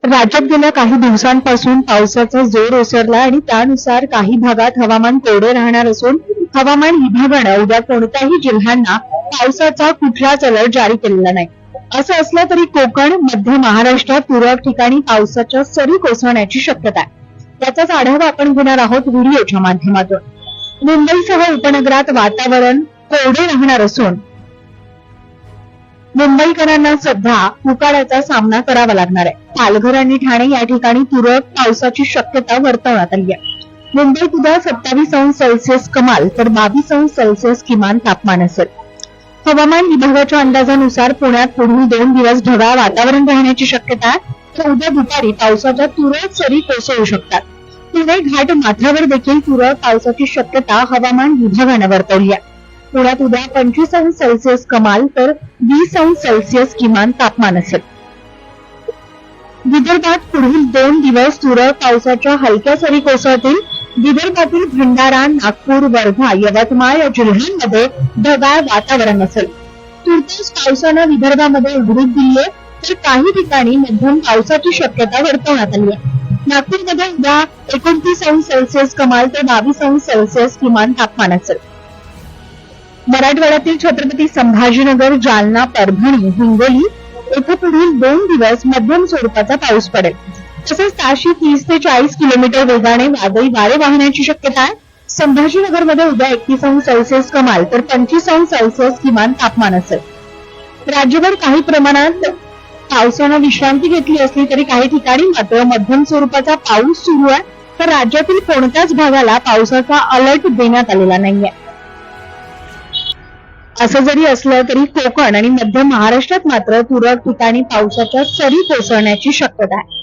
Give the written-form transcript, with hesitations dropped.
राज्यात गेल्या काही दिवसांपासून पावसाचा जोर ओसरला आणि त्यानुसार काही भागात हवामान कोरडे राहणार असून हवामान विभागानं उद्या कोणत्याही जिल्ह्यांना पावसाचा कुठलाच अलर्ट जारी केलेला नाही. असं असलं तरी कोकण, मध्य महाराष्ट्रात तुरळक ठिकाणी पावसाच्या सरी कोसळण्याची शक्यता आहे. त्याचाच आढावा आपण घेणार आहोत व्हिडिओच्या माध्यमातून. मुंबईसह उपनगरात वातावरण कोरडे राहणार असून मुंबईकरांना सध्या उकाड्याचा सामना करावा लागणार आहे. पालघर आणि ठाणे या ठिकाणी तुरळक पावसाची शक्यता वर्तवण्यात आली आहे. मुंबईत उद्या 27°C कमाल तर 22°C किमान तापमान असेल. हवामान विभागाच्या अंदाजानुसार पुण्यात पुढील 2 दिवस ढगाळ वातावरण राहण्याची शक्यता आहे, तर उद्या दुपारी पावसाच्या तुरळक सरी कोसळू शकतात. पुणे घाट माथ्यावर देखील तुरळक पावसाची शक्यता हवामान विभागानं वर्तवली आहे. पुण्यात उद्या 25°C कमाल तर 20°C किमान तापमान असेल. विदर्भात पुढील 2 दिवस तुरळक पावसाच्या हलक्या सरी कोसळतील. विदर्भातील भंडारा, नागपूर, वर्धा, यवतमाळ या जिल्ह्यांमध्ये ढगाळ वातावरण असेल. तुर्तास पावसानं विदर्भामध्ये उघडीप दिली आहे, तर काही ठिकाणी मध्यम पावसाची शक्यता वर्तवण्यात आली आहे. नागपूरमध्ये उद्या 29°C कमाल तर 22°C किमान तापमान असेल. मराठवाड्यातील छत्रपती संभाजीनगर, जालना, परभणी, हिंगोली येथे पुढील 2 दिवस मध्यम स्वरूपाचा पाऊस पडेल. तसेच ताशी 30 ते 40 किलोमीटर वेगाने वादळी वारे वाहण्याची शक्यता आहे. संभाजीनगरमध्ये उद्या 31°C कमाल तर 25°C किमान तापमान असेल. राज्यभर काही प्रमाणात पावसानं विश्रांती घेतली असली तरी काही ठिकाणी मात्र मध्यम स्वरूपाचा पाऊस सुरू आहे, तर राज्यातील कोणत्याच भागाला पावसाचा अलर्ट देण्यात आलेला नाहीये. असं जरी असलं तरी कोकण आणि मध्य महाराष्ट्रात मात्र तुरळक ठिकाणी पावसाच्या सरी कोसळण्याची शक्यता आहे.